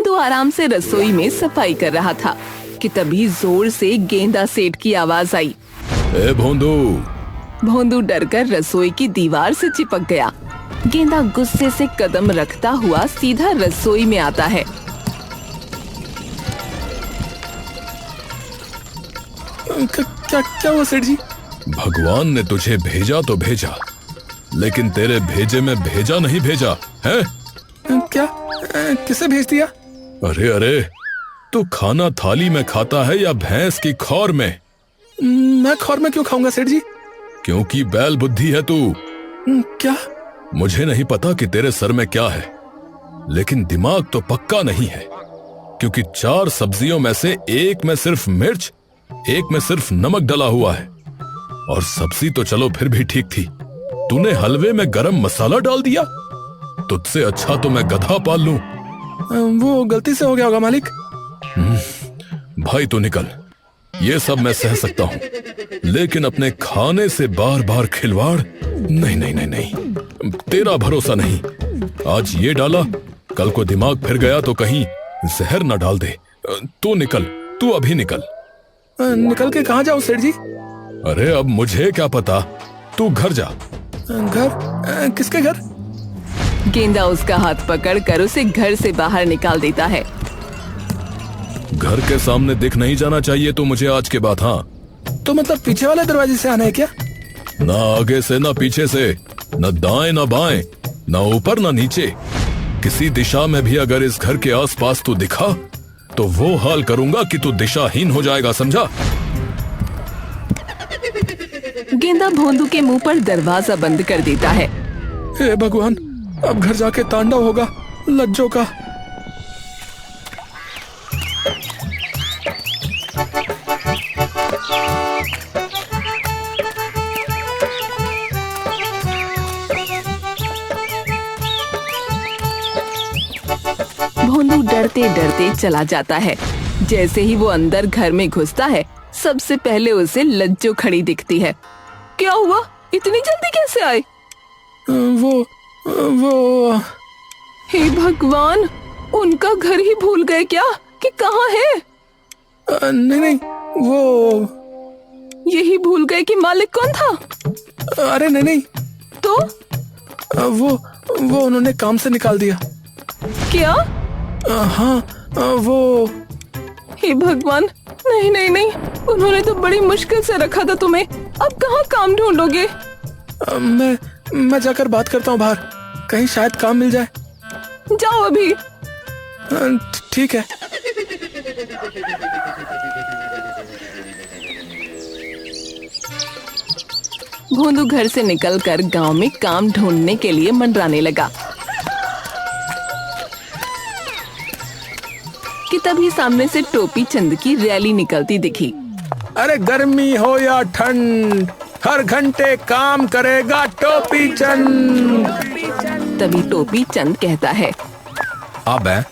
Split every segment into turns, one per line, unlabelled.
भोंदू आराम से रसोई में सफाई कर रहा था कि तभी जोर से गेंदा सेठ की आवाज आई।
ए भोंदू।
भोंदू डरकर रसोई की दीवार से चिपक गया। गेंदा गुस्से से कदम रखता हुआ सीधा रसोई में आता है।
क्या हुआ सेठ जी?
भगवान ने तुझे भेजा तो भेजा, लेकिन तेरे भेजे में भेजा नहीं भेजा है?
क्या? किसे भेज दिया?
अरे अरे, तू खाना थाली में खाता है या भैंस की खौर में?
मैं खौर में क्यों खाऊंगा सेठ जी?
क्योंकि बैल बुद्धि है तू।
क्या?
मुझे नहीं पता कि तेरे सर में क्या है, लेकिन दिमाग तो पक्का नहीं है, क्योंकि 4 सब्जियों में से एक में सिर्फ मिर्च, एक में सिर्फ नमक डला हुआ है। और सब्जी तो चलो फिर भी ठीक थी, तूने हलवे में गरम मसाला डाल दिया। तुझसे अच्छा तो मैं गधा पाल लूं।
वो गलती से हो गया होगा मालिक।
भाई तू निकल, ये सब मैं सह सकता हूं, लेकिन अपने खाने से बार बार खिलवाड़ नहीं नहीं नहीं नहीं, तेरा भरोसा नहीं। आज ये डाला, कल को दिमाग फिर गया तो कहीं जहर न डाल दे। तू निकल, तू अभी निकल।
निकल के कहाँ जाऊं सेठ जी?
अरे अब मुझे क्या पता, तू घर जा।
घर? किसके घर?
गेंदा उसका हाथ पकड़कर उसे घर से बाहर निकाल देता है।
घर के सामने दिख नहीं जाना चाहिए तो मुझे आज के बाद। हाँ
तो मतलब पीछे वाले दरवाजे से आना है क्या?
ना आगे से ना पीछे से, न दाएं ना बाएं, ना ऊपर ना नीचे, किसी दिशा में भी अगर इस घर के आसपास तू दिखा तो वो हाल करूंगा कि तू दिशाहीन हो जाएगा, समझा?
गेंदा भोंदू के मुंह पर दरवाजा बंद कर देता है।
हे भगवान, अब घर जाके तांडव होगा लज्जों का।
भोंदू डरते डरते चला जाता है। जैसे ही वो अंदर घर में घुसता है, सबसे पहले उसे लज्जो खड़ी दिखती है। क्या हुआ? इतनी जल्दी कैसे आए?
वो
हे भगवान, उनका घर ही भूल गए क्या कि कहाँ है?
नहीं, वो
यही भूल गए कि मालिक कौन था?
अरे नहीं।
तो
वो उन्होंने काम से निकाल दिया।
क्या?
हाँ, वो।
हे भगवान, नहीं, उन्होंने तो बड़ी मुश्किल से रखा था तुम्हें, अब कहाँ काम ढूंढोगे?
मैं जाकर बात करता हूँ बाहर, कहीं शायद काम मिल जाए।
जाओ अभी।
ठीक है।
भोंदू घर से निकलकर गांव में काम ढूंढने के लिए मंडराने लगा कि तभी सामने से टोपी चंद की रैली निकलती दिखी।
अरे गर्मी हो या ठंड, हर घंटे काम करेगा टोपी चंद।
तभी टोपी चंद कहता है,
अब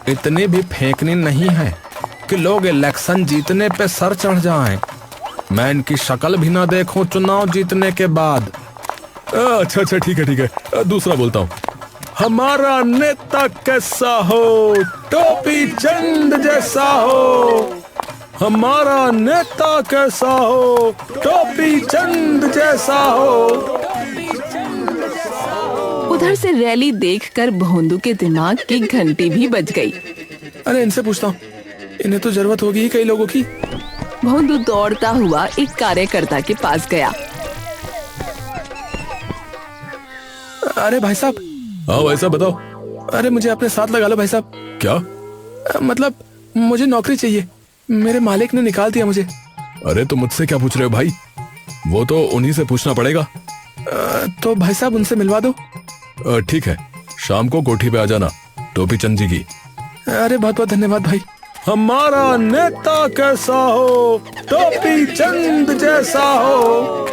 इतनी भी फेंकनी नहीं है कि लोग इलेक्शन जीतने पे सर चढ़ जाएं। मैं इनकी शक्ल भी ना देखूं चुनाव जीतने के बाद।
अच्छा ठीक है, दूसरा बोलता हूँ।
हमारा नेता कैसा हो, टोपी चंद जैसा हो। हमारा नेता कैसा हो, टोपी चंद जैसा हो।
उधर से रैली देखकर भोंदू के दिमाग की घंटी भी बज गई।
अरे इनसे पूछता हूँ, इन्हें तो जरूरत होगी कई लोगों की।
भोंदू दौड़ता हुआ एक कार्यकर्ता के पास गया।
अरे भाई साहब।
हाँ भाई साहब बताओ।
अरे मुझे अपने साथ लगा लो भाई साहब।
क्या?
मतलब मुझे नौकरी चाहिए, मेरे मालिक ने निकाल दिया मुझे।
अरे तो मुझसे क्या पूछ रहे हो भाई, वो तो उन्हीं से पूछना पड़ेगा।
तो भाई साहब उनसे मिलवा दो।
ठीक है, शाम को कोठी पे आ जाना, टोपी चंद जी की।
अरे बहुत बहुत धन्यवाद भाई। हमारा नेता कैसा हो, टोपी चंद जैसा हो।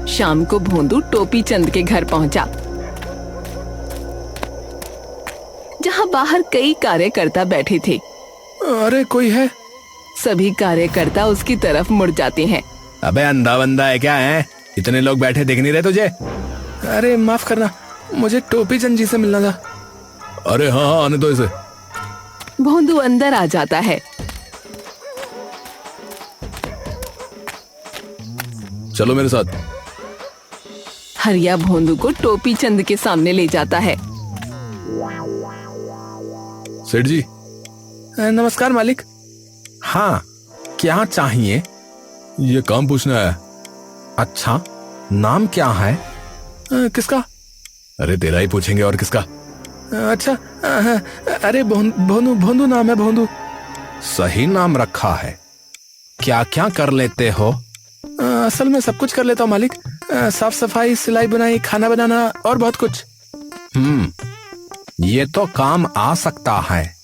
शाम को भोंदू टोपी चंद के घर पहुंचा, जहां बाहर कई कार्यकर्ता बैठे थे।
अरे कोई है?
सभी कार्यकर्ता उसकी तरफ मुड़ जाते हैं।
अबे अंधा बंदा है क्या है? इतने लोग बैठे दिख नहीं रहे तुझे? अरे माफ करना, मुझे टोपी चंद जी से मिलना था।
अरे हाँ हाँ, आने दो इसे।
भोंदू अंदर आ जाता है।
चलो मेरे साथ।
हरिया भोंदू को टोपी चंद के सामने ले जाता है।
सेठ जी।
नमस्कार मालिक। हाँ, क्या चाहिए?
ये काम पूछना है।
अच्छा, नाम क्या है? किसका?
अरे तेरा ही पूछेंगे और किसका।
अच्छा, अरे भोंदू भोंदू नाम है, भोंदू। सही नाम रखा है। क्या क्या कर लेते हो? असल में सब कुछ कर लेता हूँ मालिक। साफ सफाई, सिलाई बुनाई, खाना बनाना और बहुत कुछ। ये तो काम आ सकता है।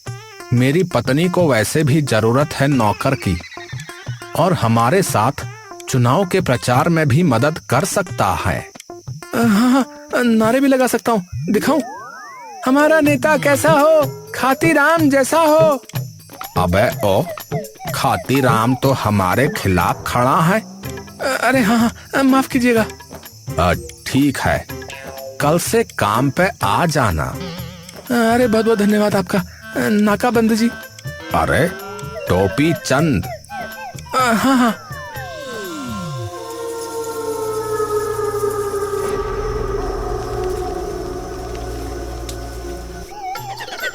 मेरी पत्नी को वैसे भी जरूरत है नौकर की, और हमारे साथ चुनाव के प्रचार में भी मदद कर सकता है। हाँ, नारे भी लगा सकता हूँ। दिखाऊं? हमारा नेता कैसा हो, खातीराम जैसा हो। अबे ओ, खातीराम तो हमारे खिलाफ खड़ा है। अरे हाँ, माफ कीजिएगा। ठीक है, कल से काम पे आ जाना। अरे बहुत बहुत धन्यवाद आपका नाकाबंद जी। अरे टोपी चंद। हाँ।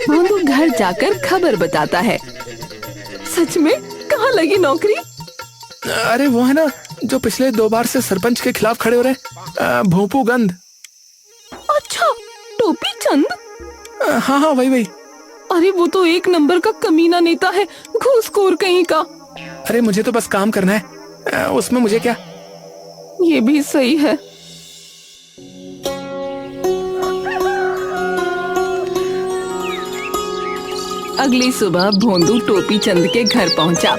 भोंदू घर जाकर खबर बताता है। सच में? कहाँ लगी नौकरी?
अरे वो है ना, जो पिछले 2 बार से सरपंच के खिलाफ खड़े हो रहे, भोंपू गंध।
अच्छा, टोपी चंद?
हाँ, वही।
अरे वो तो एक नंबर का कमीना नेता है, घूसखोर कहीं का।
अरे मुझे तो बस काम करना है, उसमें मुझे क्या।
ये भी सही है। अगली सुबह भोंदू टोपी चंद के घर पहुंचा।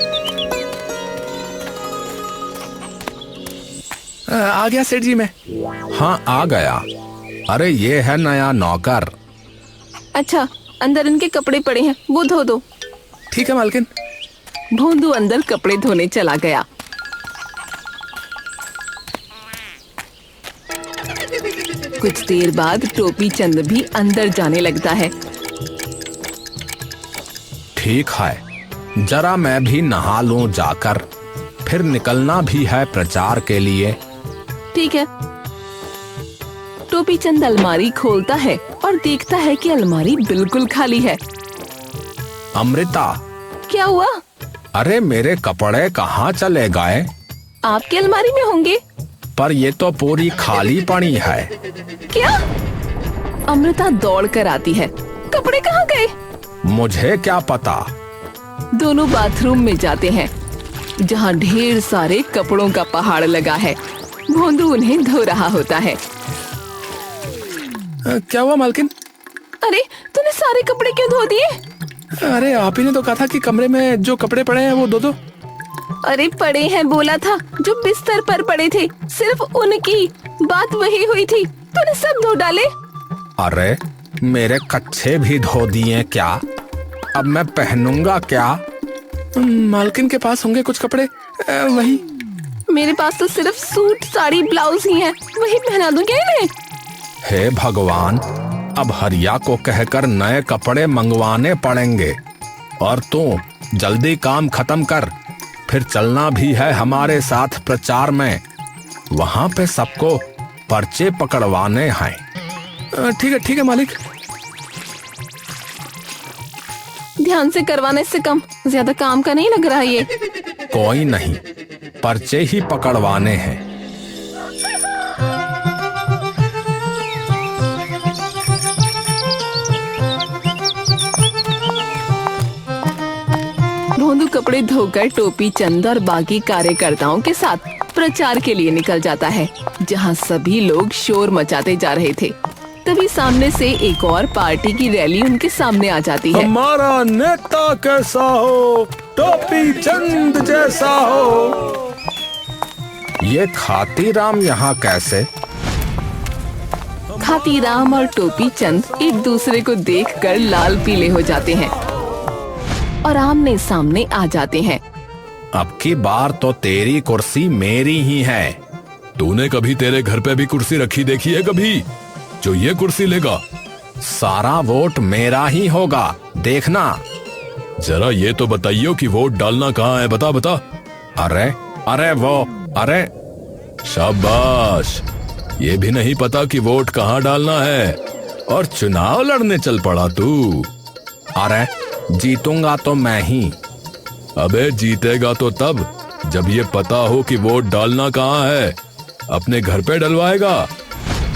आ गया सेठ जी मैं। हाँ, आ गया। अरे ये है नया नौकर।
अच्छा, अंदर इनके कपड़े पड़े हैं, वो धो दो।
ठीक है मालकिन।
भोंदू अंदर कपड़े धोने चला गया। कुछ देर बाद टोपी चंद भी अंदर जाने लगता है।
ठीक है, जरा मैं भी नहा लूं जाकर, फिर निकलना भी है प्रचार के लिए।
ठीक है। टोपी चंद अलमारी खोलता है और देखता है कि अलमारी बिल्कुल खाली है।
अमृता।
क्या हुआ?
अरे मेरे कपड़े कहाँ चले गए?
आपकी अलमारी में होंगे।
पर ये तो पूरी खाली पड़ी है।
क्या? अमृता दौड़ कर आती है। कपड़े कहाँ गए?
मुझे क्या पता।
दोनों बाथरूम में जाते हैं, जहाँ ढेर सारे कपड़ों का पहाड़ लगा है। भोंदू उन्हें धो रहा होता है।
क्या हुआ मालकिन?
अरे तूने सारे कपड़े क्यों धो दिए?
अरे आप ही ने तो कहा था कि कमरे में जो कपड़े पड़े हैं वो धो दो।
अरे पड़े हैं बोला था, जो बिस्तर पर पड़े थे, सिर्फ उनकी बात वही हुई थी। तूने सब धो डाले।
अरे मेरे कच्छे भी धो दिए क्या? अब मैं पहनूंगा क्या? मालकिन के पास होंगे कुछ कपड़े, वही।
मेरे पास तो सिर्फ सूट, साड़ी, ब्लाउज ही है, वही पहना दूं क्या इन्हें?
हे भगवान, अब हरिया को कहकर नए कपड़े मंगवाने पड़ेंगे। और तू जल्दी काम खत्म कर, फिर चलना भी है हमारे साथ प्रचार में। वहां पे सबको पर्चे पकड़वाने हैं। ठीक है मालिक।
ध्यान से करवाने से कम ज्यादा काम का नहीं लग रहा ये।
कोई नहीं, पर्चे ही पकड़वाने हैं।
भोंदू कपड़े धोकर टोपी चंद और बाकी कार्यकर्ताओं के साथ प्रचार के लिए निकल जाता है, जहां सभी लोग शोर मचाते जा रहे थे। तभी सामने से एक और पार्टी की रैली उनके सामने आ जाती है।
हमारा नेता कैसा हो, टोपी चंद जैसा हो। ये खातीराम यहाँ कैसे?
खातीराम और टोपी चंद एक दूसरे को देखकर लाल पीले हो जाते हैं और आमने सामने आ जाते हैं।
अब की बार तो तेरी कुर्सी मेरी ही है।
तूने कभी तेरे घर पे भी कुर्सी रखी देखी है कभी जो ये कुर्सी लेगा?
सारा वोट मेरा ही होगा, देखना।
जरा ये तो बताइयो कि वोट डालना कहाँ है, बता बता।
अरे अरे
शाबाश, ये भी नहीं पता कि वोट कहाँ डालना है और चुनाव लड़ने चल पड़ा तू।
अरे जीतूंगा तो मैं ही।
अबे जीतेगा तो तब जब ये पता हो कि वोट डालना कहाँ है। अपने घर पे डलवाएगा?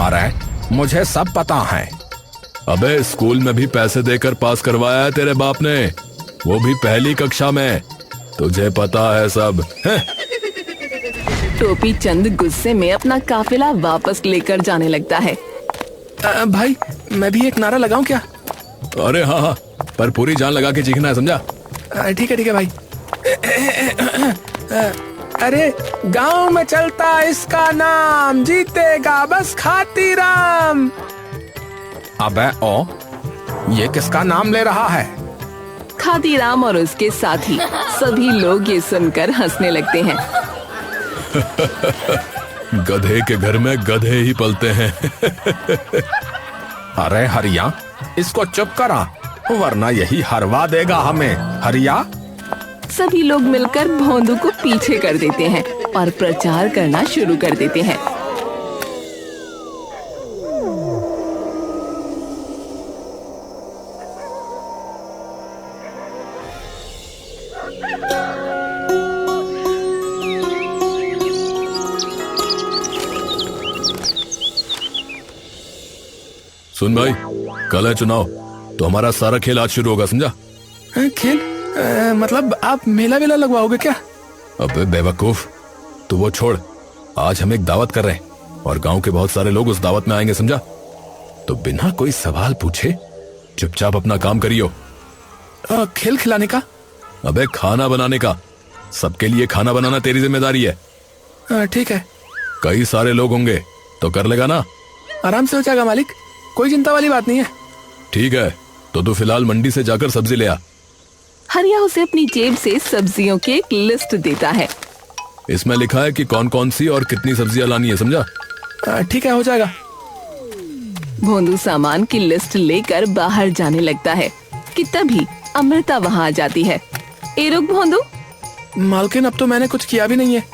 अरे मुझे सब पता है।
अबे स्कूल में भी पैसे देकर पास करवाया है तेरे बाप ने, वो भी पहली कक्षा में। तुझे पता है सब है?
टोपी चंद गुस्से में अपना काफिला वापस लेकर जाने लगता है।
भाई मैं भी एक नारा लगाऊं क्या?
अरे हाँ, पर पूरी जान लगा के चीखना है, समझा?
ठीक है भाई। अरे गांव में चलता इसका नाम, जीतेगा बस खातीराम। अबे ओ, ये किसका नाम ले रहा है?
खातीराम और उसके साथी सभी लोग ये सुनकर हंसने लगते हैं।
गधे के घर में गधे ही पलते हैं।
अरे हरिया, इसको चुप करा वरना यही हरवा देगा हमें। हरिया।
सभी लोग मिलकर भोंदू को पीछे कर देते हैं और प्रचार करना शुरू कर देते हैं।
सुन भाई, कल है चुनाव तो हमारा सारा खेल आज शुरू होगा, समझा?
खेल? मतलब आप मेला वेला लगवाओगे क्या?
अबे बेवकूफ, तू वो छोड़। आज हम एक दावत कर रहे हैं और गांव के बहुत सारे लोग उस दावत में आएंगे, समझा? तो बिना कोई सवाल पूछे चुपचाप अपना काम करियो।
खेल खिलाने का?
अबे खाना बनाने का। सबके लिए खाना बनाना तेरी जिम्मेदारी है।
ठीक है।
कई सारे लोग होंगे तो कर लेगा ना?
आराम से हो जाएगा मालिक, कोई चिंता वाली बात नहीं है।
ठीक है, तो तू फिलहाल मंडी से जाकर सब्जी ले आ।
हरिया उसे अपनी जेब से सब्जियों की एक लिस्ट देता है।
इसमें लिखा है कि कौन कौन सी और कितनी सब्जियां लानी है, समझा?
ठीक है, हो जाएगा।
भोंदू सामान की लिस्ट लेकर बाहर जाने लगता है कि तभी अमृता वहाँ आ जाती है। ए रुक भोंदू।
मालकिन, अब तो मैंने कुछ किया भी नहीं है,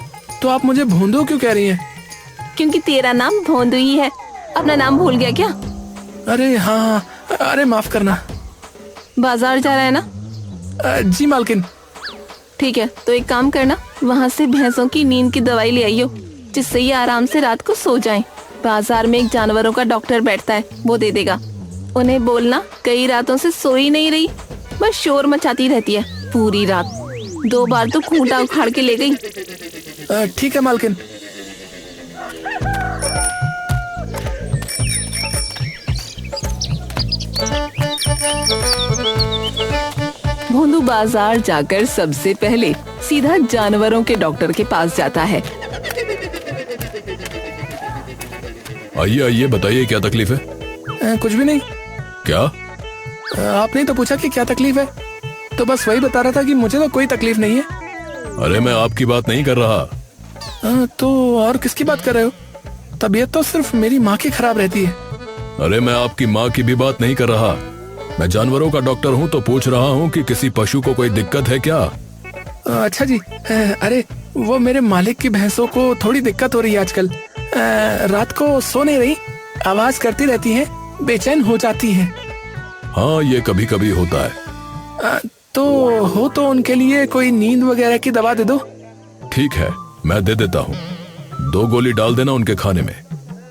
तो आप मुझे भोंदू क्यों कह रही हैं?
क्योंकि तेरा नाम भोंदू ही है। अपना नाम भूल गया क्या?
अरे हाँ, अरे माफ करना।
बाजार जा रहा है ना?
जी मालकिन।
ठीक है, तो एक काम करना, वहाँ से भैंसों की नींद की दवाई ले आइयो, जिससे ये आराम से रात को सो जाएं। बाजार में एक जानवरों का डॉक्टर बैठता है, वो दे देगा। उन्हें बोलना कई रातों से सोई नहीं रही, बस शोर मचाती रहती है पूरी रात। 2 बार तो खूंटा उखाड़ के ले गई।
ठीक है मालकिन।
भोंदू बाजार जाकर सबसे पहले सीधा जानवरों के डॉक्टर के पास जाता है।
आइए आइए, बताइए क्या तकलीफ है?
कुछ भी नहीं।
क्या?
आपने तो पूछा कि क्या तकलीफ है, तो बस वही बता रहा था कि मुझे तो कोई तकलीफ नहीं है।
अरे मैं आपकी बात नहीं कर रहा।
तो और किसकी बात कर रहे हो? तबीयत तो सिर्फ मेरी माँ की खराब रहती है।
अरे मैं आपकी माँ की भी बात नहीं कर रहा। मैं जानवरों का डॉक्टर हूँ तो पूछ रहा हूँ कि किसी पशु को कोई दिक्कत है क्या?
अच्छा जी। अरे वो मेरे मालिक की भैंसों को थोड़ी दिक्कत हो रही है आजकल। रात को सो नहीं रही, आवाज करती रहती हैं, बेचैन हो जाती हैं।
हाँ, ये कभी कभी होता है।
तो हो तो उनके लिए कोई नींद वगैरह की दवा दे दो।
ठीक है, मैं दे देता हूँ। 2 गोली डाल देना उनके खाने में।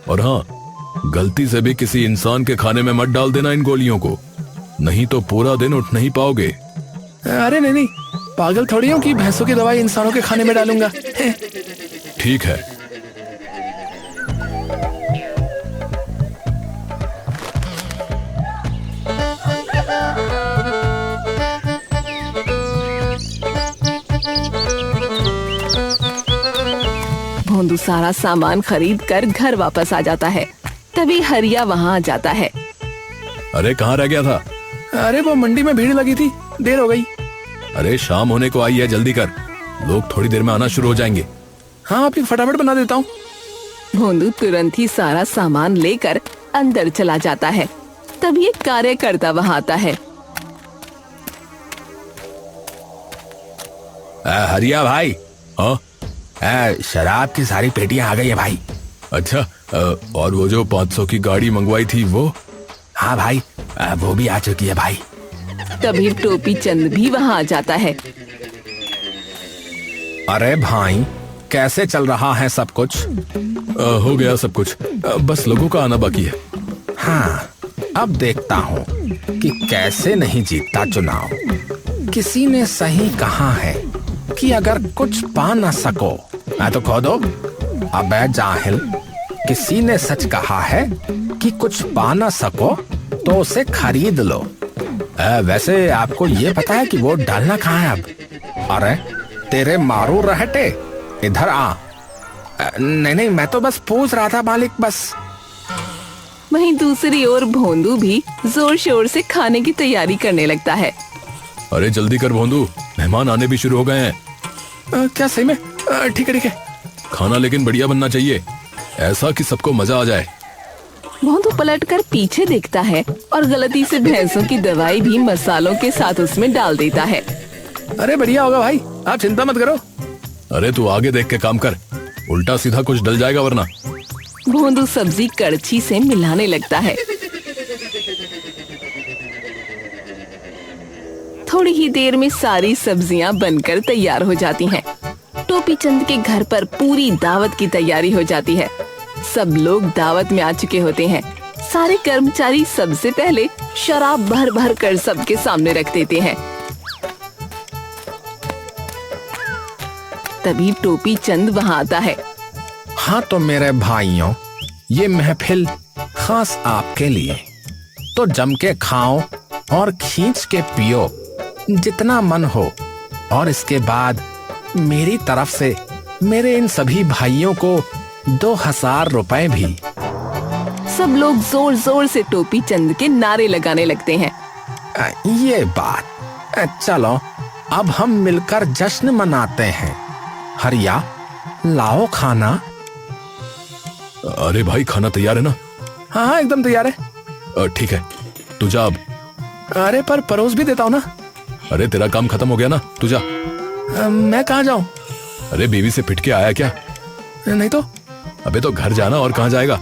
और हाँ, गलती से भी किसी इंसान के खाने में मत डाल देना इन गोलियों को, नहीं तो पूरा दिन उठ नहीं पाओगे।
अरे नहीं, पागल थोड़ी हूँ कि भैंसों की दवाई इंसानों के खाने में डालूंगा।
ठीक है।
भोंदू सारा सामान खरीद कर घर वापस आ जाता है। तभी हरिया वहाँ आ जाता है।
अरे कहाँ रह गया था?
अरे वो मंडी में भीड़ लगी थी, देर हो गई।
अरे शाम होने को आई है, जल्दी कर, लोग थोड़ी देर में आना शुरू हो जाएंगे।
हाँ अभी फटाफट बना देता हूँ।
भोंदू तुरंत ही सारा सामान लेकर अंदर चला जाता है। तभी एक कार्यकर्ता वहाँ आता है।
हरिया भाई,
हाँ
शराब की सारी पेटियां आ गई है भाई।
अच्छा, और वो जो 500 की गाड़ी मंगवाई थी वो?
हाँ भाई, वो भी आ चुकी है भाई।
तभी टोपी चंद भी वहाँ आ जाता है।
अरे भाई, कैसे चल रहा है सब कुछ?
हो गया सब कुछ, बस लोगों का आना बाकी है।
हाँ, अब देखता हूँ कि कैसे नहीं जीतता चुनाव। किसी ने सही कहा है कि अगर कुछ पा न सको मैं तो खो दो। अबे जाहिल, किसी ने सच कहा है कि कुछ पा न सको तो उसे खरीद लो। वैसे आपको ये पता है कि वोट डालना कहाँ है अब? अरे तेरे मारू रहटे, इधर आ। नहीं, मैं तो बस पूछ रहा था मालिक, बस।
वहीं दूसरी ओर भोंदू भी जोर शोर से खाने की तैयारी करने लगता है।
अरे जल्दी कर भोंदू, मेहमान आने भी शुरू हो गए हैं।
क्या सही में? ठीक है।
खाना लेकिन बढ़िया बनना चाहिए, ऐसा कि सबको मजा आ जाए।
भोंदू पलटकर पीछे देखता है और गलती से भैंसों की दवाई भी मसालों के साथ उसमें डाल देता है।
अरे बढ़िया होगा भाई, आप चिंता मत करो।
अरे तू आगे देख के काम कर, उल्टा सीधा कुछ डल जाएगा वरना।
भोंदू सब्जी कड़छी से मिलाने लगता है। थोड़ी ही देर में सारी सब्जियां बनकर तैयार हो जाती हैं। टोपी चंद के घर पर पूरी दावत की तैयारी हो जाती है। सब लोग दावत में आ चुके होते हैं। सारे कर्मचारी सबसे पहले शराब भर भर कर सबके सामने रख देते हैं। तभी टोपी चंद वहाँ आता है।
हाँ तो मेरे भाइयों, ये महफिल खास आपके लिए, तो जम के खाओ और खींच के पियो जितना मन हो। और इसके बाद मेरी तरफ से मेरे इन सभी भाइयों को 2000 रुपए भी।
सब लोग जोर जोर से टोपी चंद के नारे लगाने लगते हैं।
ये बात, चलो अब हम मिलकर जश्न मनाते हैं। हरिया, लाओ खाना।
अरे भाई, खाना तैयार है ना?
हाँ एकदम तैयार है।
ठीक है, तू जा अब।
अरे पर परोस भी देता हूँ ना।
अरे तेरा काम खत्म हो गया ना, तू जा।
मैं कहाँ जाऊँ?
अरे बीवी से पिट के आया क्या?
नहीं तो।
अबे तो घर जाना, और कहाँ जाएगा?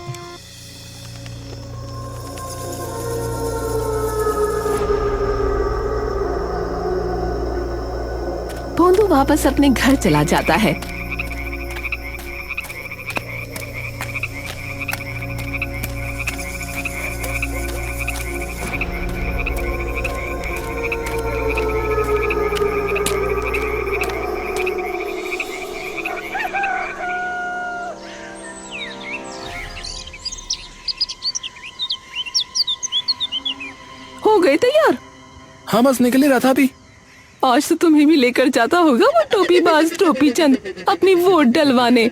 भोंदू वापस अपने घर चला जाता है। हो गए तैयार?
हाँ बस निकल ही रहा था अभी।
आज तो तुम्हें भी लेकर जाता होगा वो टोपीबाज टोपी चंद अपनी वोट डलवाने।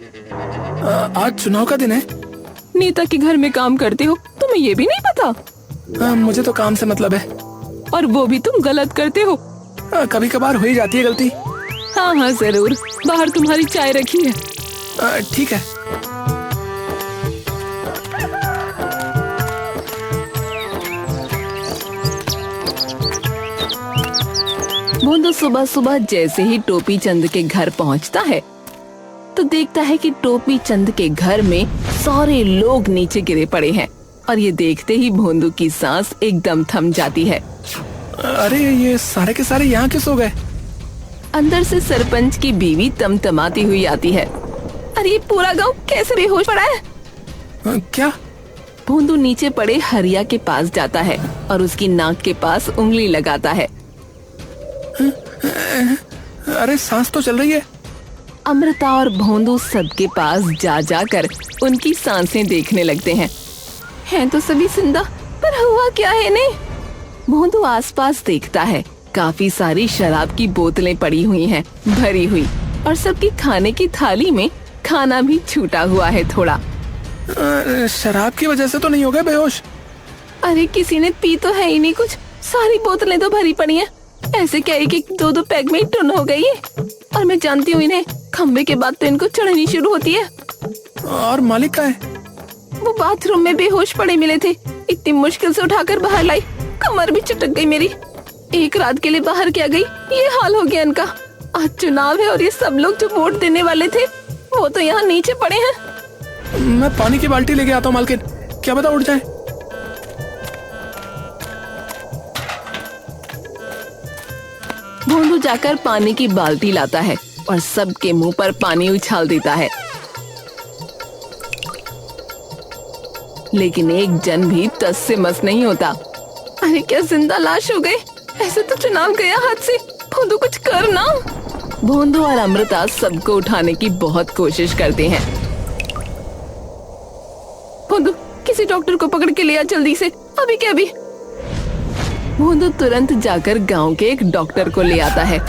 आज चुनाव का दिन है।
नेता के घर में काम करते हो, तुम्हें ये भी नहीं पता?
मुझे तो काम से मतलब है।
और वो भी तुम गलत करते हो।
कभी कभार हो ही जाती है गलती।
हाँ जरूर, बाहर तुम्हारी चाय रखी है।
ठीक है।
भोंदू सुबह सुबह जैसे ही टोपी चंद के घर पहुंचता है तो देखता है कि टोपी चंद के घर में सारे लोग नीचे गिरे पड़े हैं। और ये देखते ही भोंदू की सांस एकदम थम जाती है।
अरे ये सारे के सारे यहाँ किस हो गए?
अंदर से सरपंच की बीवी तमतमाती हुई आती है। अरे ये पूरा गांव कैसे बेहोश पड़ा है?
क्या?
भोंदू नीचे पड़े हरिया के पास जाता है और उसकी नाक के पास उंगली लगाता है।
अरे सांस तो चल रही है।
अमृता और भोंदू सबके पास जा जाकर उनकी सांसें देखने लगते हैं। हैं तो सभी जिंदा, पर हुआ क्या है इन्हें? भोंदू आसपास देखता है। काफी सारी शराब की बोतलें पड़ी हुई हैं, भरी हुई, और सबकी खाने की थाली में खाना भी छूटा हुआ है थोड़ा।
शराब की वजह से तो नहीं हो गए बेहोश?
अरे किसी ने पी तो है ही नहीं कुछ, सारी बोतलें तो भरी पड़ी हैं। ऐसे क्या एक एक दो दो पैग में ही टुन हो गई है। और मैं जानती हूँ इन्हें, खम्बे के बाद तो इनको चढ़नी शुरू होती है।
और मालिक का है?
वो बाथरूम में बेहोश पड़े मिले थे, इतनी मुश्किल से उठाकर बाहर लाई, कमर भी चटक गई मेरी। एक रात के लिए बाहर क्या गई, ये हाल हो गया इनका। आज चुनाव है और ये सब लोग जो वोट देने वाले थे वो तो यहाँ नीचे पड़े हैं।
मैं पानी की बाल्टी लेके आता हूँ मालकिन, क्या पता उठ जाए।
भोंदू जाकर पानी की बाल्टी लाता है और सबके मुंह पर पानी उछाल देता है, लेकिन एक जन भी टस से मस नहीं होता। अरे क्या जिंदा लाश हो गए, ऐसे तो चुनाव गया हाथ से। भोंदू कुछ कर ना। भोंदू और अमृता सबको उठाने की बहुत कोशिश करते हैं। भोंदू किसी डॉक्टर को पकड़ के ले आ जल्दी से, अभी के अभी। भोंदू तुरंत जाकर गांव के एक डॉक्टर को ले आता है।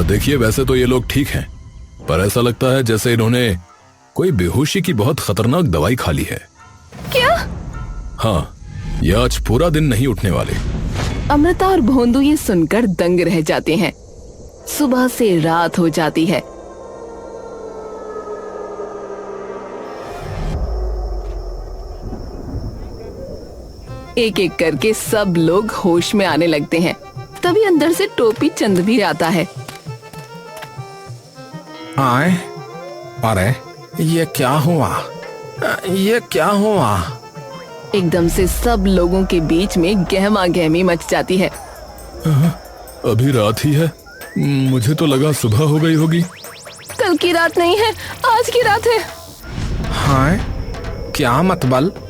देखिए, वैसे तो ये लोग ठीक हैं, पर ऐसा लगता है जैसे इन्होंने कोई बेहोशी की बहुत खतरनाक दवाई खा ली है।
क्या?
हाँ, ये आज पूरा दिन नहीं उठने वाले।
अमृता और भोंदू ये सुनकर दंग रह जाते हैं। सुबह से रात हो जाती है। एक एक करके सब लोग होश में आने लगते हैं। तभी अंदर से टोपी चंद भी आता है।
आए, अरे ये क्या हुआ, ये क्या हुआ?
एकदम से सब लोगों के बीच में गहमा गहमी मच जाती है।
अभी रात ही है, मुझे तो लगा सुबह हो गई होगी।
कल की रात नहीं है, आज की रात है।
हाँ, क्या मतलब?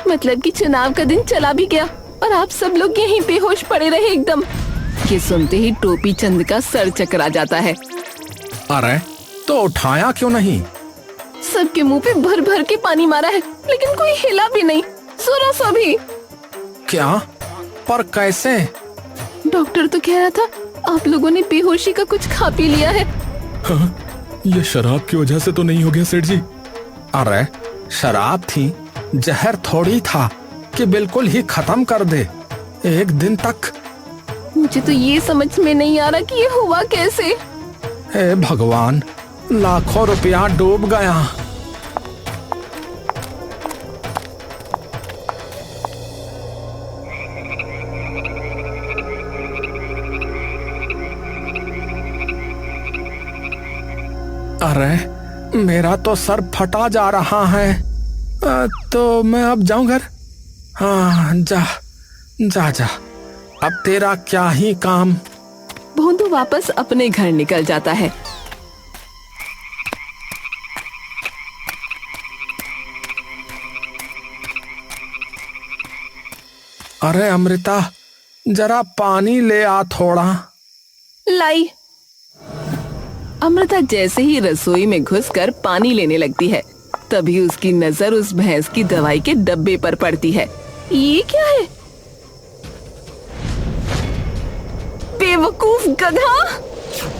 मतलब कि चुनाव का दिन चला भी गया और आप सब लोग यहीं बेहोश पड़े रहे एकदम। ये सुनते ही टोपी चंद का सर चकरा जाता है।
अरे तो उठाया क्यों नहीं?
सबके मुंह पे भर भर के पानी मारा है, लेकिन कोई हिला भी नहीं, जरा सा भी।
क्या? पर कैसे?
डॉक्टर तो कह रहा था आप लोगों ने बेहोशी का कुछ खा पी लिया है।
हाँ, ये शराब की वजह से तो नहीं हो गया सेठ जी?
अरे शराब थी, जहर थोड़ी था कि बिल्कुल ही खत्म कर दे एक दिन तक।
मुझे तो ये समझ में नहीं आ रहा कि ये हुआ कैसे।
हे भगवान, लाखों रुपया डूब गया। अरे मेरा तो सर फटा जा रहा है। तो मैं अब जाऊं घर? हाँ, जा जा जा, अब तेरा क्या ही काम।
भोंदू वापस अपने घर निकल जाता है।
अरे अमृता, जरा पानी ले आ थोड़ा।
लाई। अमृता जैसे ही रसोई में घुसकर पानी लेने लगती है, तभी उसकी नजर उस भैंस की दवाई के डब्बे पर पड़ती है। ये क्या है? बेवकूफ गधा!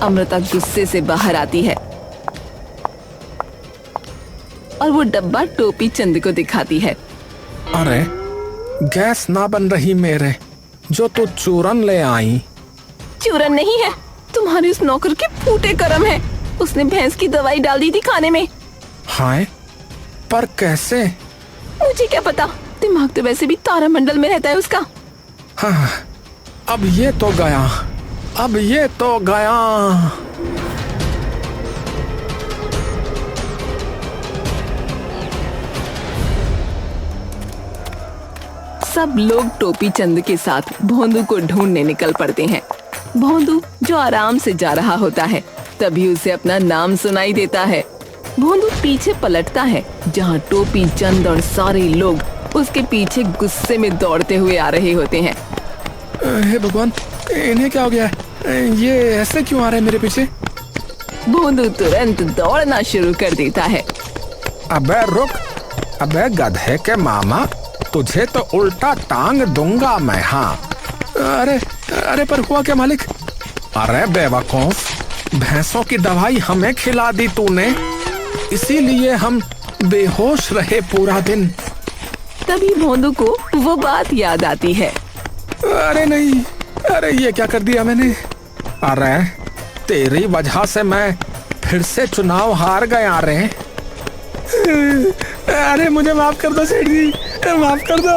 अमृता गुस्से से बाहर आती है और वो डब्बा टोपी चंद को दिखाती है।
अरे गैस ना बन रही मेरे, जो तू चूरन ले आई।
चूरन नहीं है, तुम्हारे उस नौकर के फूटे कर्म है। उसने भैंस की दवाई डाल दी थी खाने में।
हाय, पर कैसे?
मुझे क्या पता, दिमाग तो वैसे भी तारामंडल में रहता है उसका।
हाँ, अब ये तो गया, अब ये तो गया।
सब लोग टोपी चंद के साथ भोंदू को ढूंढने निकल पड़ते हैं। भोंदू जो आराम से जा रहा होता है, तभी उसे अपना नाम सुनाई देता है। भोंदू पीछे पलटता है, जहाँ टोपी चंद और सारे लोग उसके पीछे गुस्से में दौड़ते हुए आ रहे होते हैं।
हे भगवान, इन्हें क्या हो गया है? ये ऐसे क्यों आ रहे हैं मेरे पीछे?
भोंदू तुरंत दौड़ना शुरू कर देता है।
अबे रुक, अबे गधे के मामा, तुझे तो उल्टा टांग दूंगा मैं। हाँ, अरे अरे पर हुआ क्या मालिक? अरे बेवकूफ, भैंसों की दवाई हमें खिला दी तूने, इसीलिए हम बेहोश रहे पूरा दिन।
तभी भोंदू को वो बात याद आती है।
अरे नहीं, अरे ये क्या कर दिया मैंने। अरे तेरी वजह से मैं फिर से चुनाव हार गया रे। अरे मुझे माफ कर दो सेठ जी, माफ कर दो।